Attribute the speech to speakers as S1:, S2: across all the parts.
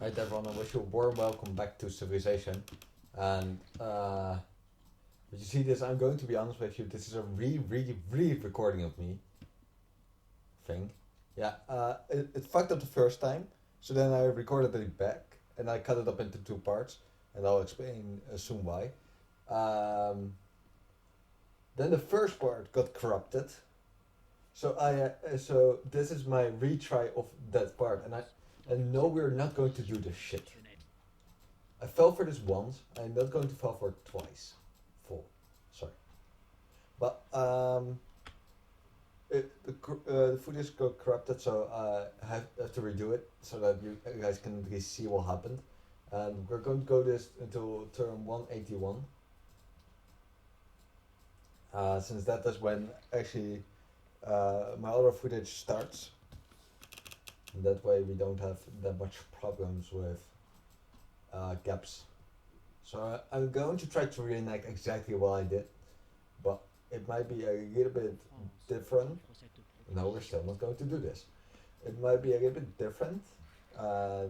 S1: Right everyone, I wish you a warm welcome back to Civilization. And if you see this, I'm going to be honest with you, this is a really recording of me thing. Yeah, it fucked up the first time, so then I recorded it back and I cut it up into two parts, and I'll explain soon why. Um, then the first part got corrupted, so so this is my retry of that part, and no, we're not going to do this shit. I fell for this once. I'm not going to fall for it twice. Full. Sorry. But the footage got corrupted, so I have to redo it so that you guys can at least see what happened. And we're going to go this until turn 181. Since that is when actually my other footage starts. And that way we don't have that much problems with gaps. So I'm going to try to reenact exactly what I did, but it might be a little bit different. No, we're still not going to do this. It might be a little bit different,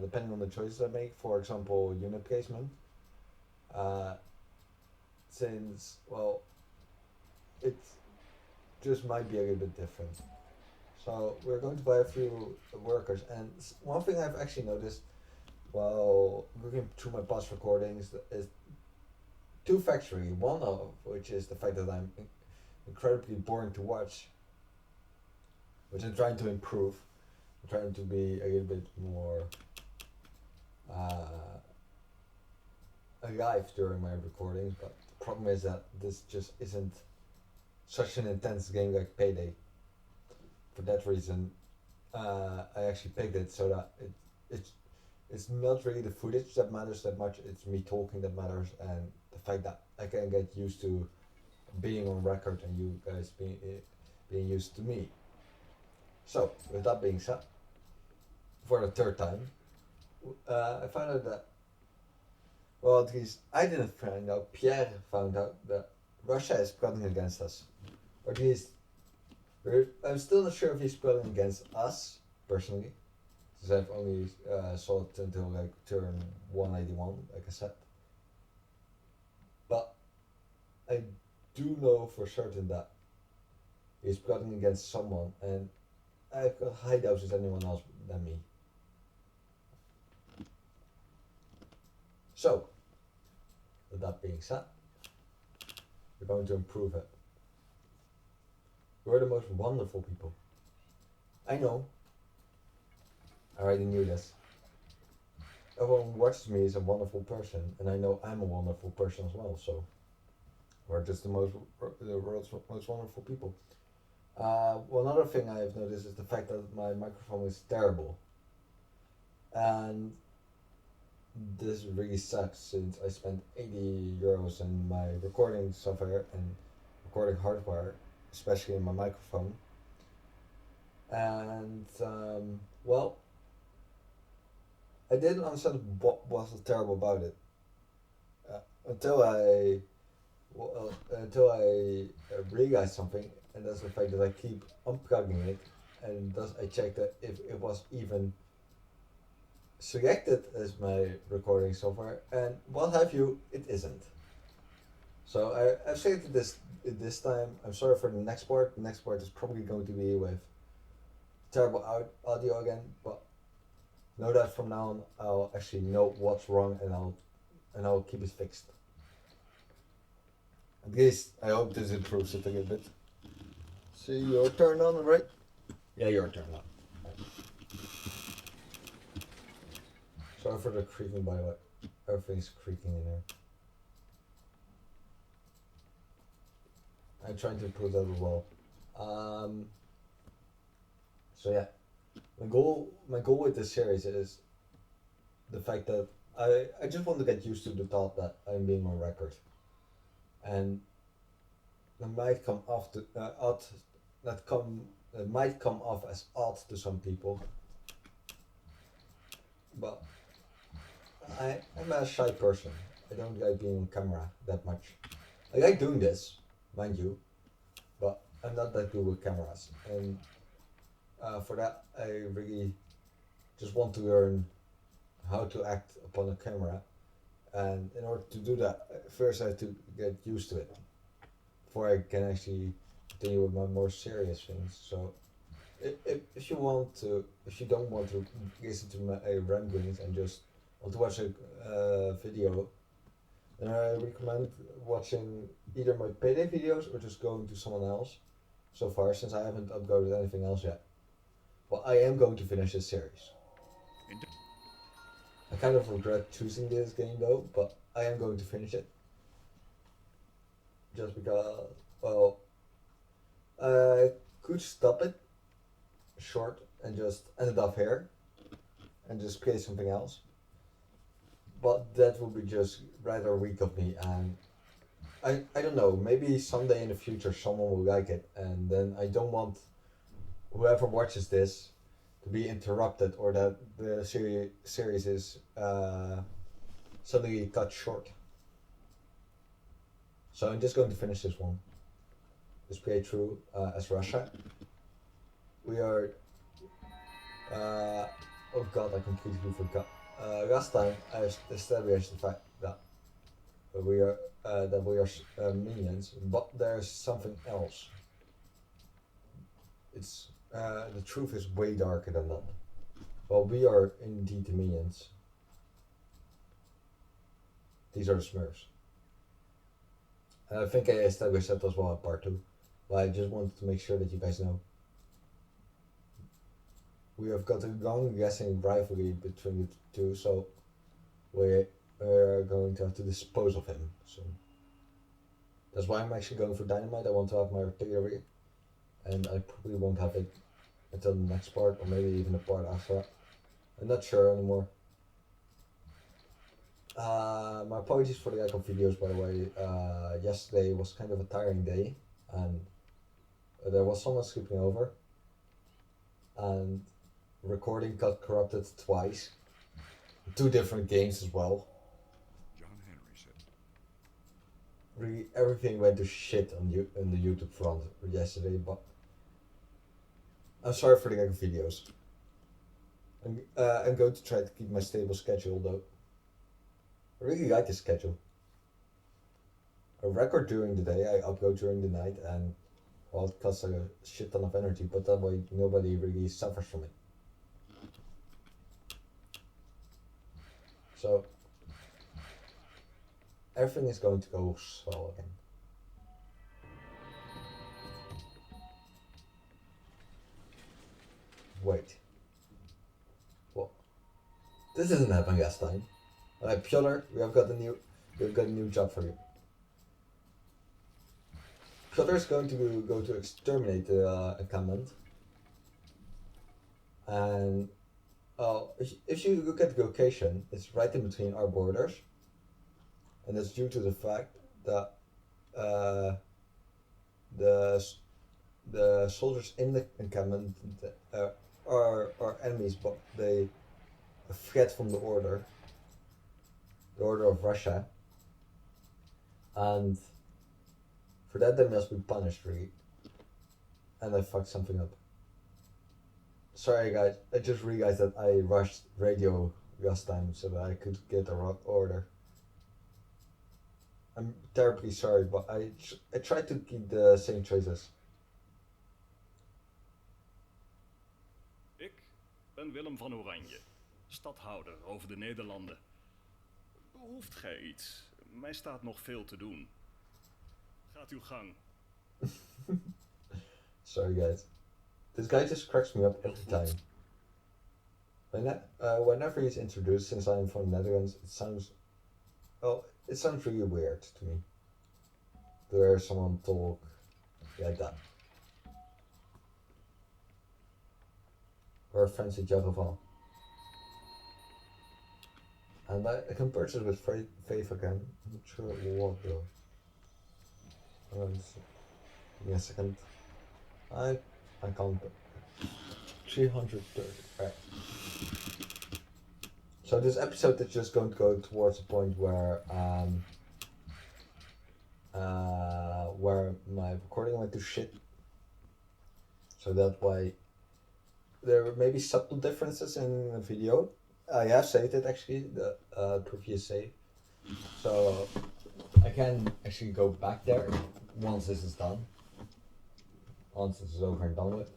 S1: depending on the choices I make. For example, unit placement. Uh, since, well, it just might be a little bit different. So we're going to buy a few workers, and one thing I've actually noticed while looking through my past recordings is two factually. One of which is the fact that I'm incredibly boring to watch, which I'm trying to improve. I'm trying to be a little bit more alive during my recordings, but the problem is that this just isn't such an intense game like Payday. For that reason, I actually picked it so that it's not really the footage that matters that much. It's me talking that matters, and the fact that I can get used to being on record and you guys being used to me. So, with that being said, for the third time, I found out that, well, at least I didn't find out. Pierre found out that Russia is plotting against us, or at least I'm still not sure if he's plotting against us personally, since I've only saw it until like turn 181, like I said. But I do know for certain that he's plotting against someone, and I've got high doubts it's anyone else than me. So, with that being said, we're going to improve it. We're the most wonderful people. I know. I already knew this. Everyone who watches me is a wonderful person, and I know I'm a wonderful person as well. So we're just the world's most wonderful people. One other thing I've noticed is the fact that my microphone is terrible, and this really sucks since I spent €80 in my recording software and recording hardware, especially in my microphone. And well, I didn't understand what was terrible about it until I realized something, and that's the fact that I keep unplugging it, and thus I checked that if it was even selected as my recording software, and what have you, it isn't. So I've selected this time. I'm sorry for the next part. The next part is probably going to be with terrible audio again, but know that from now on I'll actually know what's wrong, and I'll keep it fixed. At least I hope this improves it a little bit. See, your turn on, right? Yeah, your turn on. Sorry for the creaking, by the way. Everything's creaking in here. I'm trying to improve that as well. So yeah, my goal with this series is the fact that I just want to get used to the thought that I'm being on record, and it might come off odd. It might come off as odd to some people, but I'm a shy person. I don't like being on camera that much. I like doing this, mind you, but I'm not that good with cameras, and for that I really just want to learn how to act upon a camera, and in order to do that, first I have to get used to it before I can actually continue with my more serious things. So, if you want to, if you don't want to listen to my ramblings and just want to watch a video, then I recommend watching either my payday videos or just going to someone else. So far, since I haven't uploaded anything else yet, but I am going to finish this series. I kind of regret choosing this game though, but I am going to finish it. Just because, well, I could stop it short and just end it off here and just play something else. But that would be just rather weak of me, and I don't know, maybe someday in the future someone will like it, and then I don't want whoever watches this to be interrupted or that the series is suddenly cut short. So I'm just going to finish this one. This playthrough as Russia. We are. Oh god, I completely forgot. Last time I established the fact that we are minions, but there's something else. It's the truth is way darker than that. Well, we are indeed the minions. These are the Smurfs. I think I established that as well in part 2, but I just wanted to make sure that you guys know. We have got a long-lasting rivalry between the two, so we're going to have to dispose of him soon. That's why I'm actually going for dynamite. I want to have my artillery, and I probably won't have it until the next part, or maybe even the part after that. I'm not sure anymore. My apologies for the lack of videos, by the way. Yesterday was kind of a tiring day, and there was someone sleeping over, and recording got corrupted twice. 2 different games as well.
S2: John Henry said.
S1: Really, everything went to shit on the YouTube front yesterday, but I'm sorry for the lack of videos. I'm going to try to keep my stable schedule though. I really like this schedule. I record during the day, I upload during the night, and well, it costs a shit ton of energy, but that way nobody really suffers from it. So, everything is going to go swell again. Wait. What? This didn't happen last time. Alright, Piotr, we've got a new job for you. Piotr is going to go to exterminate the encampment. And if you look at the location, it's right in between our borders. And that's due to the fact that the soldiers in the encampment are enemies, but they fled from the order of Russia, and for that they must be punished, really. And I fucked something up. Sorry guys, I just realized that I rushed radio last time so that I could get a order. I'm terribly sorry, but I tried to keep the same choices.
S2: Ik ben Willem van Oranje, stadhouder over de Nederlanden. Behoeft gij iets? Mij staat nog veel te doen. Gaat uw gang.
S1: Sorry guys. This guy just cracks me up every time. Whenever he's introduced, since I'm from the Netherlands, it sounds really weird to me to hear someone talk like that. Or a fancy Javaval. And I can purchase with Faith again. I'm not sure what though. Give me a second. I can't. 330. Right. So this episode is just going to go towards the point where my recording went to shit. So that way there may be subtle differences in the video, I have saved it actually, the previous save. So I can actually go back there once this is done. Once this is over and done with.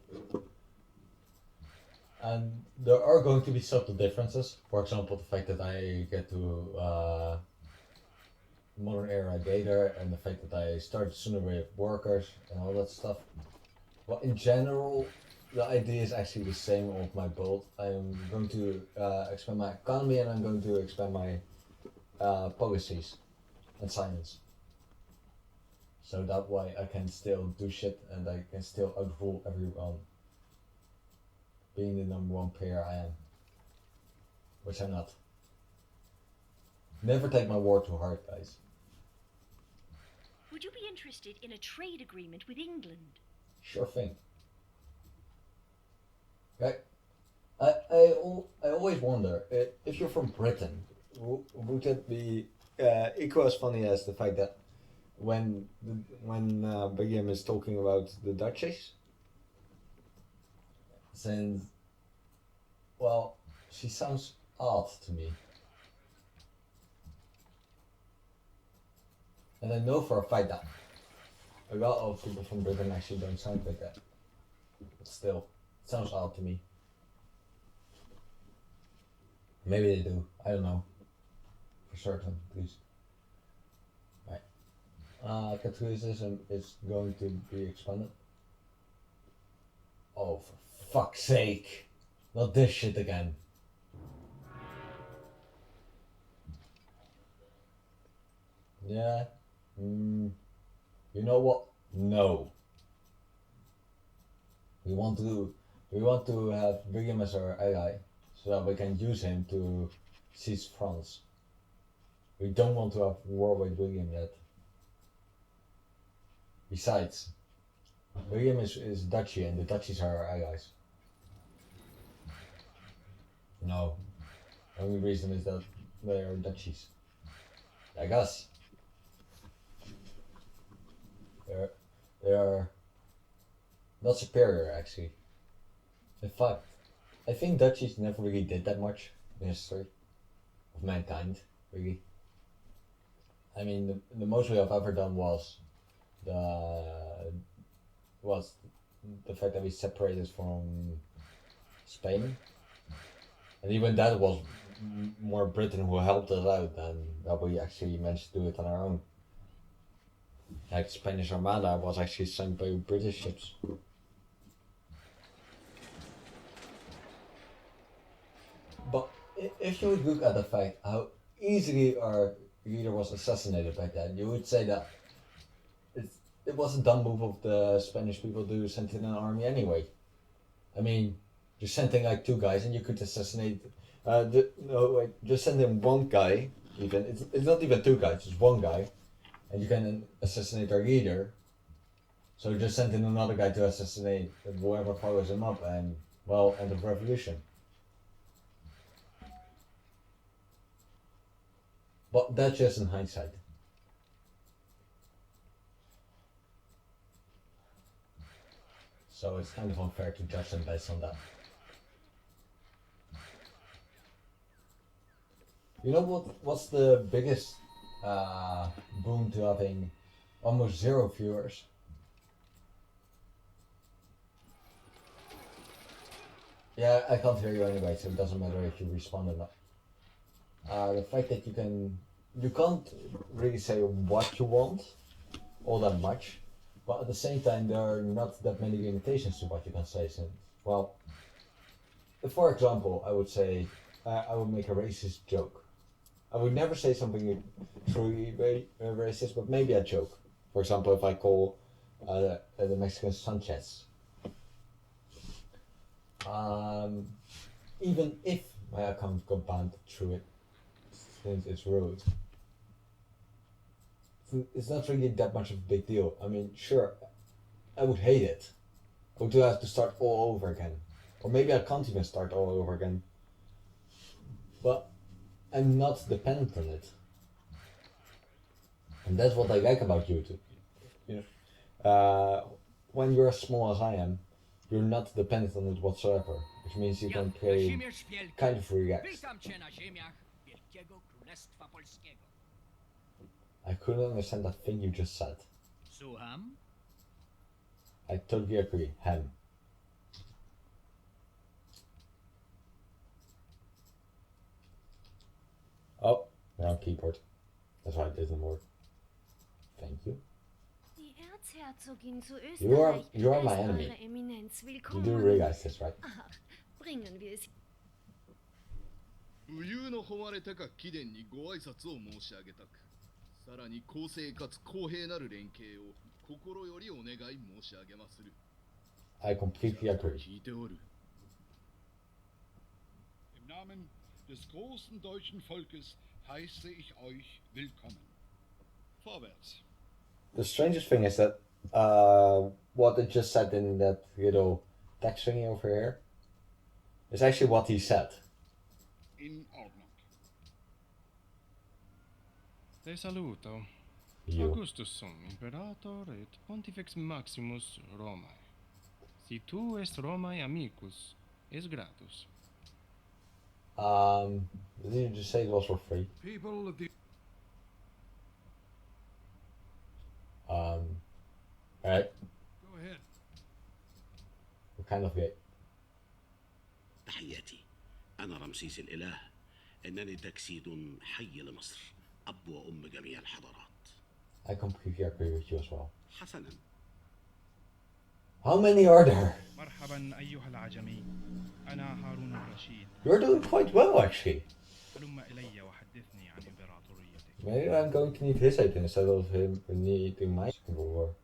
S1: And there are going to be subtle differences. For example, the fact that I get to modern era later, and the fact that I start sooner with workers and all that stuff. But in general, the idea is actually the same of my build. I'm going to expand my economy, and I'm going to expand my policies and science. So that way I can still do shit and I can still outrule everyone. Being the number one player I am. Which I'm not. Never take my war too hard, guys.
S3: Would you be interested in a trade agreement with England?
S1: Sure thing. Okay. I always wonder, if you're from Britain, would it be equal as funny as the fact that when William is talking about the Duchess, since, well, she sounds odd to me. And I know for a fact that a lot of people from Britain actually don't sound like that. But still, it sounds odd to me. Maybe they do, I don't know. For certain, please. Right. Catholicism is going to be expanded. Oh, for fuck's sake! Not this shit again. Yeah. You know what? No. We want to have William as our ally, so that we can use him to seize France. We don't want to have war with William yet. Besides, William is Duchy, and the Duchies are our allies. No. The only reason is that they are Duchies. Like us. They are not superior, actually. In fact, I think Duchies never really did that much in history of mankind, really. I mean, the most we have ever done was the fact that we separated from Spain, and even that was more Britain who helped us out than that we actually managed to do it on our own. Like Spanish Armada was actually sunk by British ships. But if you would look at the fact how easily our leader was assassinated back then, you would say that it was a dumb move of the Spanish people to send in an army anyway. I mean, just sending like 2 guys and you could assassinate. Just send in 1 guy. Even it's not even 2 guys, it's 1 guy. And you can assassinate our leader. So just send in another guy to assassinate whoever follows him up, and, well, end of revolution. But that's just in hindsight. So it's kind of unfair to judge them based on that. You know what's the biggest boon to having almost 0 viewers? Yeah, I can't hear you anyway, so it doesn't matter if you respond or not. The fact that you can't really say what you want all that much, but at the same time there are not that many limitations to what you can say. Since, well, for example, I would say I would make a racist joke. I would never say something truly racist, but maybe a joke. For example, if I call the Mexican Sanchez. Even if my account got banned through it, since it's rude, it's not really that much of a big deal. I mean, sure, I would hate it. I would have to start all over again. Or maybe I can't even start all over again. But I'm not dependent on it. And that's what I like about YouTube. You know, when you're as small as I am, you're not dependent on it whatsoever. which means you can play kind of relaxed.
S4: Witam cię na ziemiach Wielkiego Królestwa Polskiego.
S1: I couldn't understand that thing you just said.
S4: Słucham?
S1: I totally agree. Hem. Oh, wrong keyboard. That's why it didn't work. Thank you.
S3: Die Erzherzogin zu
S1: You are my
S3: heißt
S1: enemy.
S3: Eure Eminenz
S1: You
S3: willkommen.
S1: do realize this, right?
S3: Ach, bringen wir es.
S5: 武勇の誉れ高き貴殿にご挨拶を申し上げたく、さらに公正かつ公平なる連携を心よりお願い申し上げまする。
S1: I completely agree.
S5: 聞いておる。
S6: Im Namen des großen deutschen Volkes heiße ich euch willkommen. Vorwärts.
S1: The strangest thing is that what it just said in that little text thingy over here is actually what he said.
S6: In Ordnung.
S7: Te saluto.
S1: You.
S7: Augustus sum, imperator et pontifex maximus Romae. Si tu est Romae amicus, es gratus.
S1: Did you just say it was for free?
S6: People of the
S1: Alright.
S6: Go ahead.
S1: We're kind of gay.
S8: تحياتي أنا رمسيس الإله إنني تجسيد حي لمصر أب وأم جميع الحضارات.
S1: I completely agree with you as well.
S8: حسنا.
S1: How many are there?
S7: مرحبا أيها العجمي. أنا هارون الرشيد.
S1: You're doing quite well, actually.
S7: هلم إلي وحدثني عن إمبراطوريتك.
S1: Maybe I'm going to need his aid instead of him needing my war.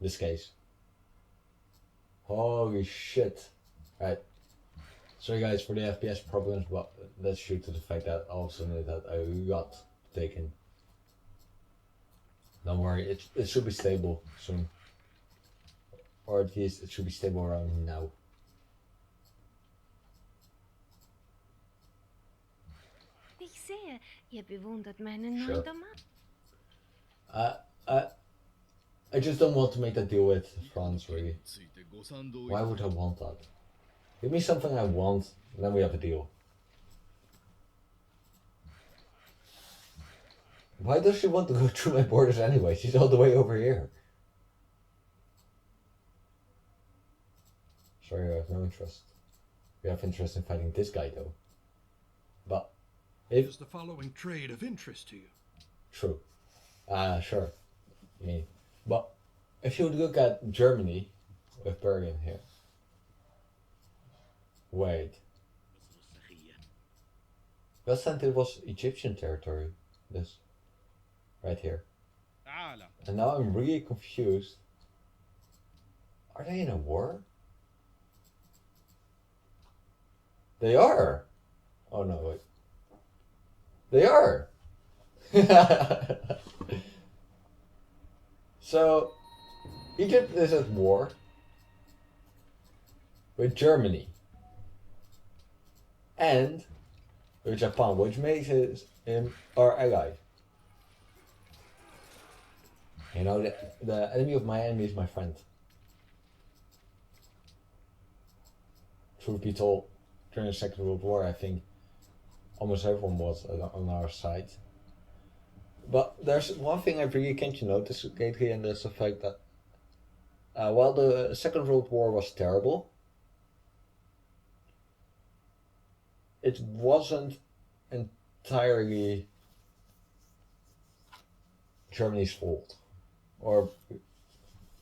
S1: In this case. Holy shit. Right. Sorry guys for the FPS problems, but that's due to the fact that all of a sudden that I got taken. Don't worry, it should be stable soon. Or at least it should be stable around now.
S3: Ich sehe, ihr bewundert meinen
S1: Sure.
S3: neuen Domat.
S1: I just don't want to make that deal with France, really.
S5: ついてご賛同い
S1: Why would I want that? Give me something I want, and then we have a deal. Why does she want to go through my borders anyway? She's all the way over here. Sorry, I have no interest. We have interest in fighting this guy, though. But if
S6: Is the following trade of interest to you?
S1: true, sure. I mean, but if you would look at Germany with Bergen here. Wait,
S8: مصر السخية.
S1: last time it was Egyptian territory. This, right here.
S7: تعال.
S1: And now I'm really confused. Are they in a war? They are. Oh no, wait. They are. So, Egypt is at war with Germany and with Japan, which makes him our ally. You know, the enemy of my enemy is my friend. Truth be told, during the Second World War, I think almost everyone was on our side. But there's one thing I really came to notice lately, and that's the fact that while the Second World War was terrible, it wasn't entirely Germany's fault. Or,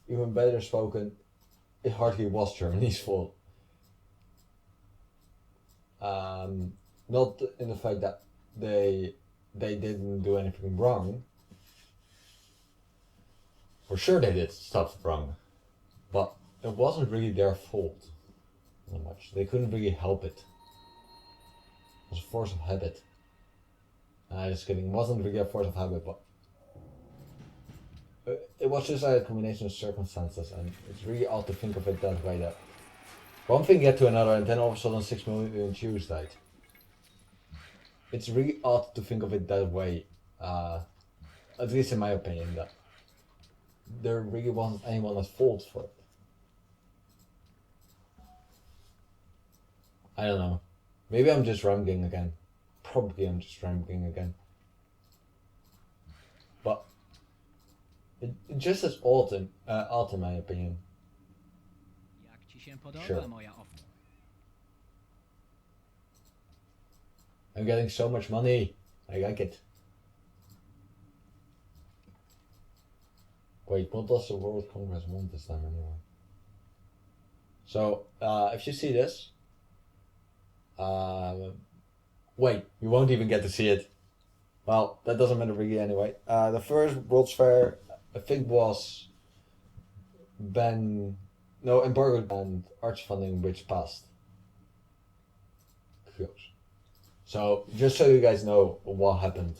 S1: even better spoken, it hardly was Germany's fault. Not in the fact that they didn't do anything wrong. For sure they did stuff wrong. But it wasn't really their fault. Not much. They couldn't really help it. It was a force of habit. Just kidding. It wasn't really a force of habit, but it was just a combination of circumstances, and it's really odd to think of it that way, that one thing led to another, and then all of a sudden 6 million Jews died. It's really odd to think of it that way, at least in my opinion, that there really wasn't anyone at fault for it. I don't know. Maybe I'm just rambling again. Probably I'm just rambling again. But it just as odd in my opinion.
S4: Jak ci się podoba,
S1: Sure.
S4: moja owco?
S1: I'm getting so much money. I like it. Wait, what does the World Congress want this time anyway? So, if you see this, wait, you won't even get to see it. Well, that doesn't matter really anyway. The first World's Fair, I think, was embargoed and arts funding, which passed. Close. So, just so you guys know what happened.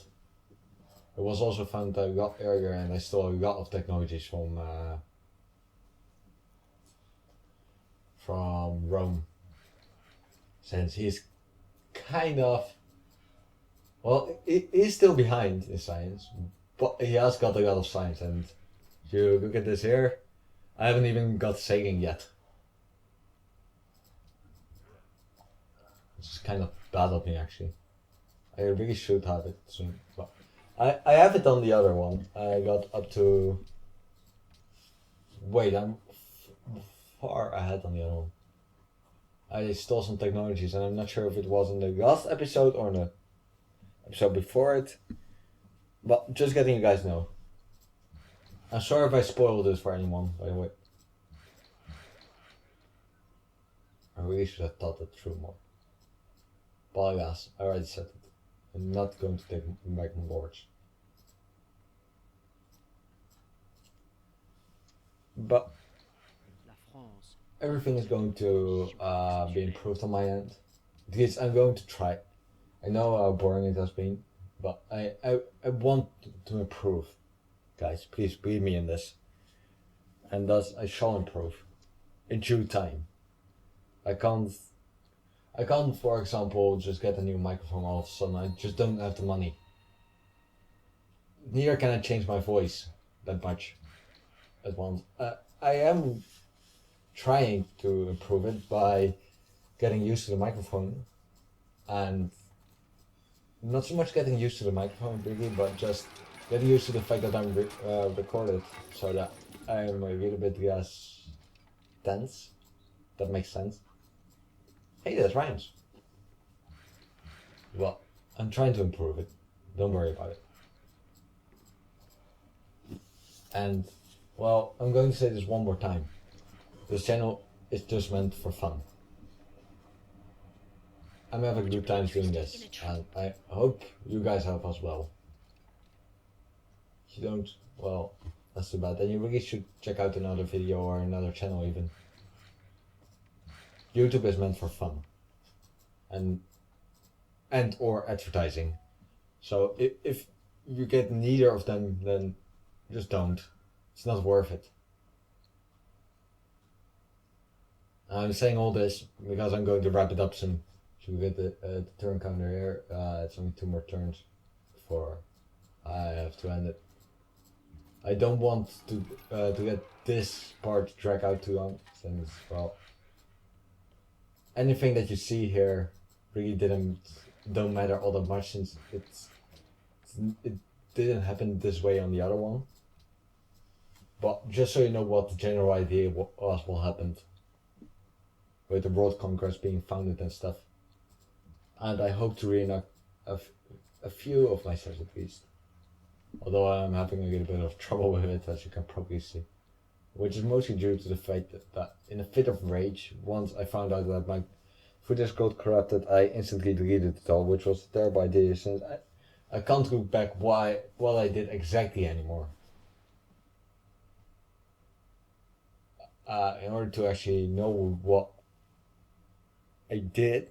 S1: It was also found that I got earlier, and I stole a lot of technologies from Rome. Since he's kind of, well, he's still behind in science, but he has got a lot of science. And if you look at this here, I haven't even got sailing yet. It's kind of bad of me actually. I really should have it soon, but I have it on the other one. I got up to. Wait, I'm far ahead on the other one. I stole some technologies, and I'm not sure if it was in the last episode or in the episode before it. But just letting you guys know. I'm sorry if I spoiled this for anyone, by the way. I really should have thought it through more. But alas, I already said it. I'm not going to take back my words. But
S4: La France.
S1: everything is going to be improved on my end. At least I'm going to try. I know how boring it has been, but I want to improve. Guys, please believe me in this. And thus I shall improve. In due time. I can't, for example, just get a new microphone all of a sudden. I just don't have the money. Neither can I change my voice that much at once. I am trying to improve it by getting used to the microphone, and not so much getting used to the microphone really, but just getting used to the fact that I'm recorded, so that I'm a little bit less tense. That makes sense. Hey, that rhymes. Well, I'm trying to improve it. Don't worry about it. And, well, I'm going to say this one more time. This channel is just meant for fun. I'm having good times doing this, and I hope you guys have as well. If you don't, well, that's too bad. Then you really should check out another video or another channel even. YouTube is meant for fun. And or advertising. So if you get neither of them, then just don't. It's not worth it. I'm saying all this because I'm going to wrap it up soon. So we get the turn counter here. It's only 2 more turns before I have to end it. I don't want to get this part drag out too long, since, well, anything that you see here really don't matter all that much, since it didn't happen this way on the other one. But just so you know what the general idea was what happened with the World Congress being founded and stuff. And I hope to reenact a few of my sets at least. Although I'm having a little bit of trouble with it, as you can probably see. Which is mostly due to the fact that in a fit of rage, once I found out that my footage got corrupted, I instantly deleted it all, which was a terrible idea, since I can't look back what I did exactly anymore. In order to actually know what I did,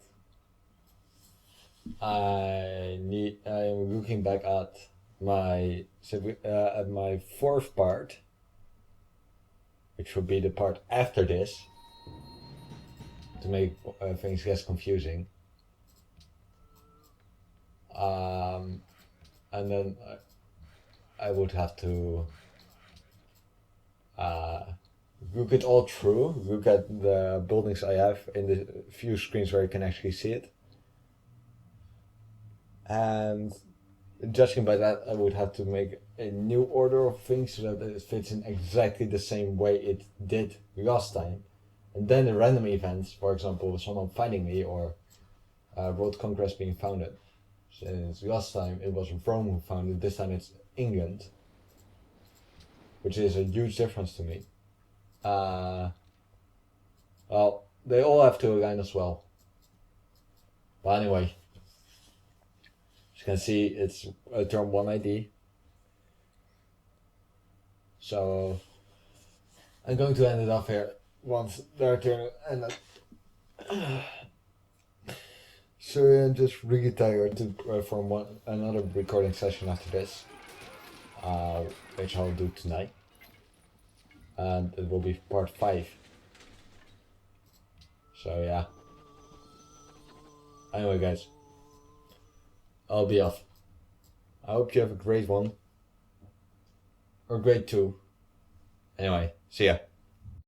S1: I'm looking back at my 4th part, which would be the part after this, to make things less confusing. And then I would have to look it all through. Look at the buildings I have in the few screens where you can actually see it. And judging by that, I would have to make a new order of things so that it fits in exactly the same way it did last time. And then the random events, for example, someone finding me or world conquest being founded. Since last time it was Rome who founded it, this time it's England, which is a huge difference to me. Well, they all have to align as well. But anyway, as you can see, it's a turn 1 ID. So I'm going to end it off here once their turn ended. So I'm just really tired to from another recording session after this, which I'll do tonight, and it will be part 5. So yeah. Anyway, guys, I'll be off. I hope you have a great one, or great 2. Anyway, see ya.